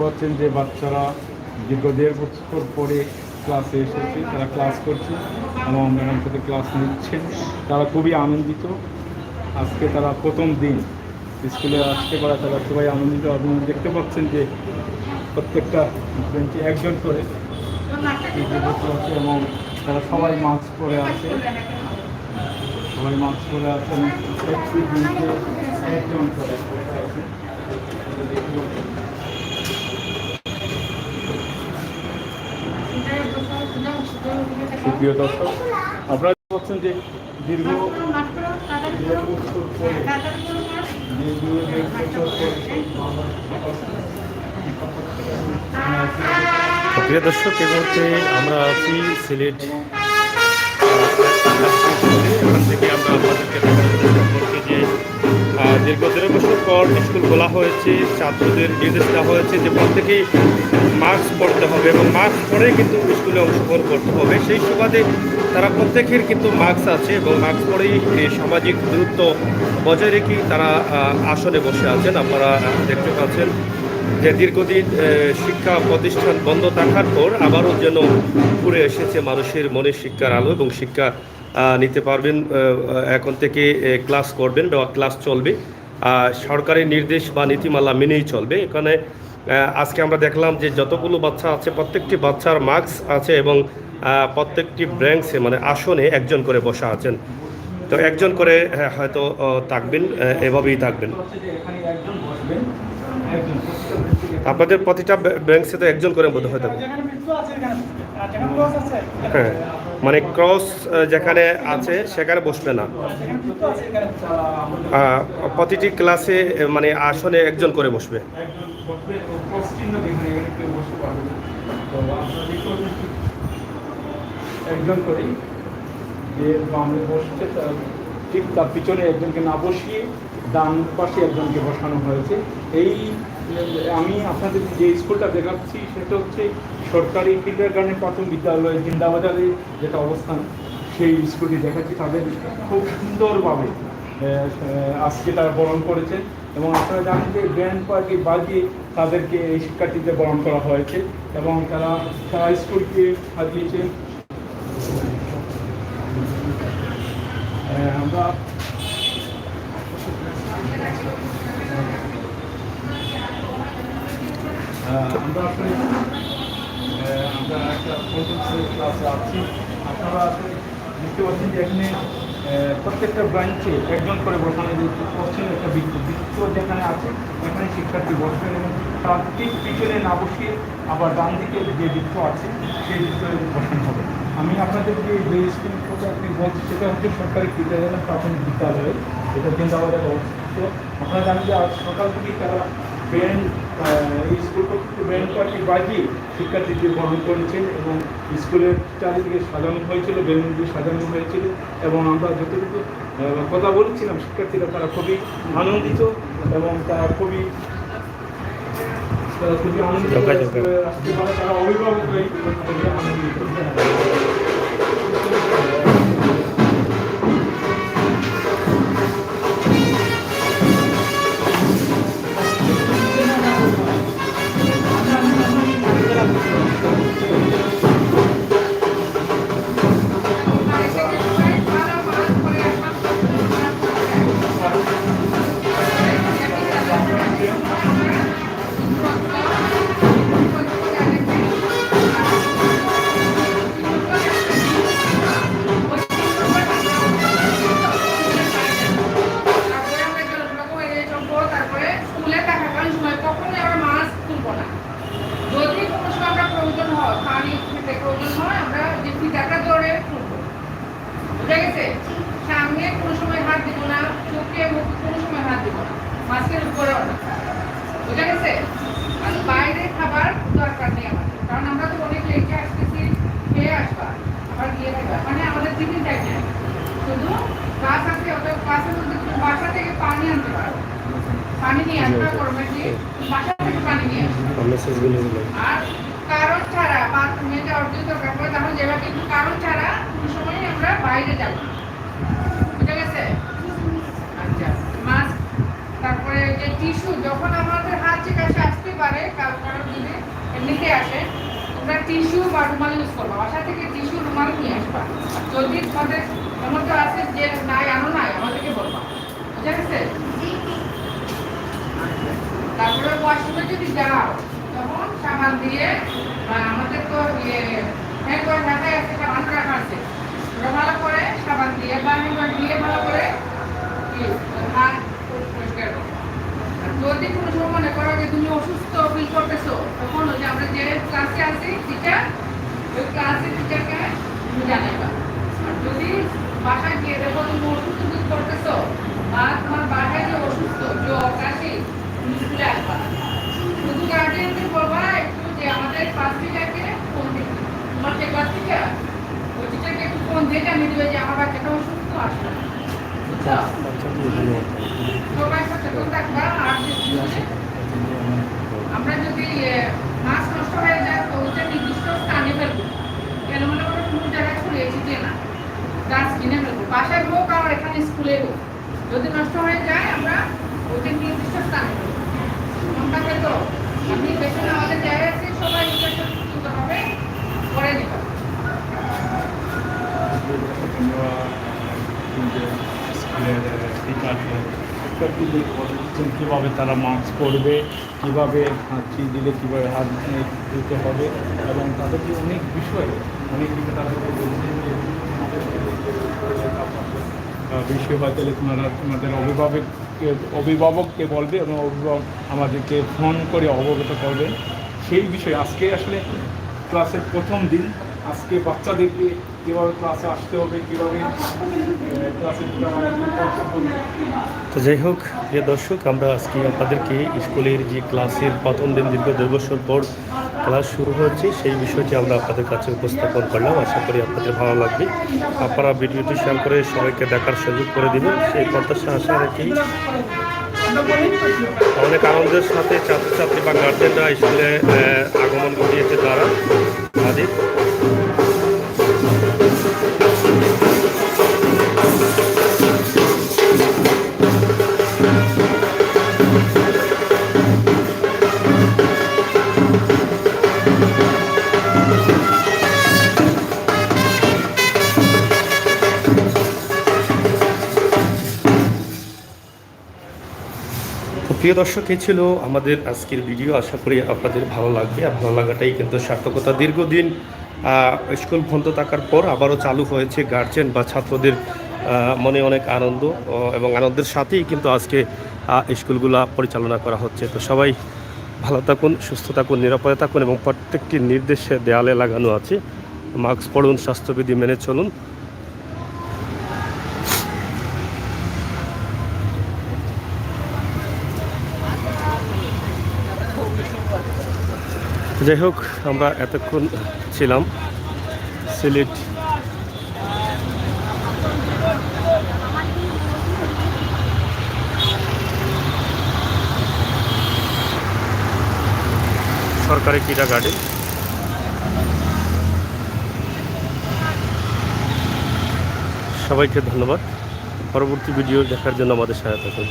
পাচ্ছেন যে বাচ্চারা দীর্ঘ 1.5 বছর পরে ক্লাসে এসেছে, তারা ক্লাস করছে এবং ম্যাডাম সাথে ক্লাস নিচ্ছেন। তারা খুবই আনন্দিত। আজকে তারা প্রথম দিন স্কুলে আসতে পারে, তারা সবাই আনন্দিত। আপনি দেখতে পাচ্ছেন যে প্রত্যেকটা বেঞ্চে একজন করে আছে এবং তারা সবাই মাস্ক পরে আছে, সবাই মাস্ক পরে আছেন। একটি বেঞ্চে একজন করে আছে। সুপ্রিয় দর্শক, আপনারা বলছেন যে দীর্ঘ প্রিয় দর্শক, এই মুহূর্তে আমরা আছি সিলেট। এখান থেকে আমরা আপনাদেরকে সম্পর্কে যে দীর্ঘ 1.5 বছর পর স্কুল খোলা হয়েছে, ছাত্রদের নির্দেশ দেওয়া হয়েছে যে প্রত্যেকেই মাস্ক পরতে হবে এবং মাস্ক পরে কিন্তু স্কুলে অংশগ্রহণ করতে হবে। সেই সুবাদে তারা প্রত্যেকের কিন্তু মাস্ক আছে এবং মাস্ক পরেই সামাজিক দূরত্ব বজায় রেখে তারা আসনে বসে আছেন। আপনারা দেখতে পাচ্ছেন যে দীর্ঘদিন শিক্ষা প্রতিষ্ঠান বন্ধ থাকার পর আবারও যেন ঘুরে এসেছে মানুষের মনে শিক্ষার আলো এবং শিক্ষা নিতে পারবেন। এখন থেকে ক্লাস করবেন বা ক্লাস চলবে সরকারি নির্দেশ বা নীতিমালা মেনেই চলবে। এখানে আজকে আমরা দেখলাম যে যতগুলো বাচ্চা আছে প্রত্যেকটি বাচ্চার মাস্ক আছে এবং প্রত্যেকটি ব্রেঞ্চে মানে আসনে একজন করে বসা আছেন। তো একজন করে হয়তো থাকবেন, এভাবেই থাকবেন। আপনাদের প্রতিটা ব্যাংকে তো একজন করে বোধ হয় থাকবে। হ্যাঁ, মানে ক্রস যেখানে আছে সেখানে বসবে না, প্রতিটি ক্লাসে মানে আসনে একজন করে বসবে। একজন করে যে বামে বসছে ঠিক তার পিছনে একজনকে না বসিয়ে ডান পাশে একজনকে বসানো হয়েছে। এই আমি আপনাদের যে স্কুলটা দেখাচ্ছি সেটা হচ্ছে সরকারি কিন্ডারগার্টেন প্রাথমিক বিদ্যালয় জিন্দাবাজারে যেটা অবস্থান, সেই স্কুলটি দেখাচ্ছি। তাদের খুব সুন্দরভাবে আজকে তারা বরণ করেছেন এবং আপনারা জানেন যে ব্যান্ড পার্টি বাজিয়ে তাদেরকে এই শিক্ষার্থীদের বরণ করা হয়েছে এবং তারা সারা স্কুলকে সাজিয়েছেন। আমরা আসলে আমরা একটা ক্লাসে আছি। আপনারা আসলে দেখতে পাচ্ছেন যে এখানে প্রত্যেকটা ব্রাঞ্চে একজন করে বসানো করছেন। একটা বৃত্ত যেখানে আছে এখানে শিক্ষার্থী বসবেন এবং তার ঠিক পিছনে না বসিয়ে আবার ডান দিকে যে বৃত্ত আছে সেই বৃত্তে বসানো হবে। আমি আপনাদের যে স্কুল আপনি বলছি সেটা হচ্ছে সরকারি কিন্ডারগার্টেন প্রাথমিক বিদ্যালয়, এটা জিন্দাবাজারে অবস্থিত। আপনারা জানেন যে আজ সকাল থেকেই তারা ব্যান্ড এই স্কুল কর্তৃপক্ষ ব্যান্ড পার্টি বাজিয়ে শিক্ষার্থীদের বরণ করেছেন এবং স্কুলের চারিদিকে সাজানো হয়েছিল, বেলুন দিয়ে সাজানো হয়েছিল এবং আমরা যতটুকু কথা বলছিলাম শিক্ষার্থীরা তারা খুবই আনন্দিত এবং তারা খুবই আনন্দিত, তারা অভিভাবক হয়ে খুবই আনন্দিত। সামনে কোনো সময় হাত দিব না, চোখে মুখে কোনো সময় হাত দিব না, মাস্কের উপরে বুঝা গেছে। আর বাইরে খাবার দরকার নেই আমাদের, কারণ আমরা তো অনেক লেটে আসতেছি, খেয়ে আসবা আবার গিয়ে খাবা, মানে আমাদের টিফিন টাইম নেই। শুধু বাস আছে, ওটা বাসের মধ্যে বাসা থেকে পানি আনতে পারো, পানি নিয়ে আসবা গরমে দিয়ে বাসা থেকে পানি নিয়ে আসবা। আর কারণ ছাড়া বাথরুমে যাওয়ার যদি দরকার পড়ে তাহলে যাবা, কিন্তু কারণ ছাড়া কোনো সময় আমরা বাইরে যাব। বুঝা গেছে? আচ্ছা, মাস্ক, তারপরে যে টিস্যু, যখন আমাদের হাত থেকে আসতে পারে কারোর দিনে এমনিতে আসে, তোমরা টিস্যু বা রুমাল ইউজ করবা, বাসা থেকে টিস্যু রুমাল নিয়ে আসবা। যদি তোমাদের এমন তো আছে যে নাই আনো নাই আমাদেরকে বলবা, বুঝা গেছে? তারপরে ওয়াশরুমে যদি যাও তখন সাবান দিয়ে আমাদের তো হ্যান্ড ওয়াশ ঢাকায় আছে, সাবান রাখা আছে, ওটা ভালো করে সাবান দিয়ে বা হ্যান্ড ওয়াশ দিয়ে ভালো করে হাত পরিষ্কার করো। আর যদি কোনো সময় মনে করো যে তুমি অসুস্থ ফিল করতেছো, তখন ওই যে আমরা যে ক্লাসে আছি টিচার, ওই ক্লাসে টিচারকে তুমি জানাইবা। আর যদি বাসায় গিয়ে দেখো তুমি অসুস্থ ফিল করতেছো বা তোমার বাসায় যে অসুস্থ জ্বর কাশি, তুমি স্কুলে আসবা। শুধু গার্জিয়ানকে বলবা একটু যে আমাদের ক্লাস টিচারকে ফোন দিতে, তোমার যে ক্লাস টিচার ওই টিচারকে একটু ফোন দিয়ে জানিয়ে দিবে যে আমার বাচ্চাটা অসুস্থ আসবে না, বুঝছো? সবাই সচেতন থাকবা। আর আমরা যদি মাছ নষ্ট হয়ে যায় তো ওটা নির্দিষ্ট স্থানে ফেলবো, কেন মনে করো কোনো জায়গায় ছড়িয়ে ছিটিয়ে না, ডাস্টবিনে ফেলবো, বাসায় হোক আর এখানে স্কুলে হোক। যদি নষ্ট হয়ে যায় আমরা ওটা নির্দিষ্ট স্থানে ফেলবো। মনটা পেত আপনি বেশি আমাদের জায়গায় আছে, সবাই হবে করে নিতে হবে। কীভাবে তারা মাস্ক পরবে, কীভাবে হাঁচি দিলে কীভাবে হাত দিতে হবে, এবং তাদেরকে অনেক বিষয়ে তারা বিষয় হয়। তাহলে তোমাদের অভিভাবককে বলবে এবং অভিভাবক আমাদেরকে ফোন করে অবগত করবে সেই বিষয়ে। আজকে আসলে ক্লাসের প্রথম দিন, আজকে বাচ্চাদেরকে কীভাবে ক্লাসে আসতে হবে, কীভাবে ক্লাসে তো যাই হোক প্রিয় দর্শক, আমরা আজকে আপনাদেরকে স্কুলের যে ক্লাসের প্রথম দিন দীর্ঘ 2 বছর পর ক্লাস শুরু হচ্ছে সেই বিষয়টি আমরা আপনাদের কাছে উপস্থাপন করলাম। আশা করি আপনাদের ভালো লাগবে। আপনারা ভিডিওটি শেয়ার করে সবাইকে দেখার সুযোগ করে দেবেন সেই প্রত্যাশা আশা রেখে অনেক আনন্দের সাথে ছাত্রছাত্রী বা গার্জেনরা স্কুলে আগমন ঘটিয়েছে তারা তাদের। প্রিয় দর্শক, এই ছিল আমাদের আজকের ভিডিও। আশা করি আপনাদের ভালো লাগবে। আর ভালো লাগাটাই কিন্তু সার্থকতা। দীর্ঘদিন স্কুল বন্ধ থাকার পর আবারও চালু হয়েছে। গার্জেন বা ছাত্রদের মনে অনেক আনন্দ এবং আনন্দের সাথেই কিন্তু আজকে স্কুলগুলা পরিচালনা করা হচ্ছে। তো সবাই ভালো থাকুন, সুস্থ থাকুন, নিরাপদে থাকুন এবং প্রত্যেকটি নির্দেশে দেয়ালে লাগানো আছে মাস্ক পরুন, স্বাস্থ্যবিধি মেনে চলুন। যাই হোক, আমরা এতক্ষণ ছিলাম সিলেট সরকারি ক্রীড়া গার্ডেন। সবাইকে ধন্যবাদ। পরবর্তী ভিডিও দেখার জন্য আমাদের সহায়তা করুন।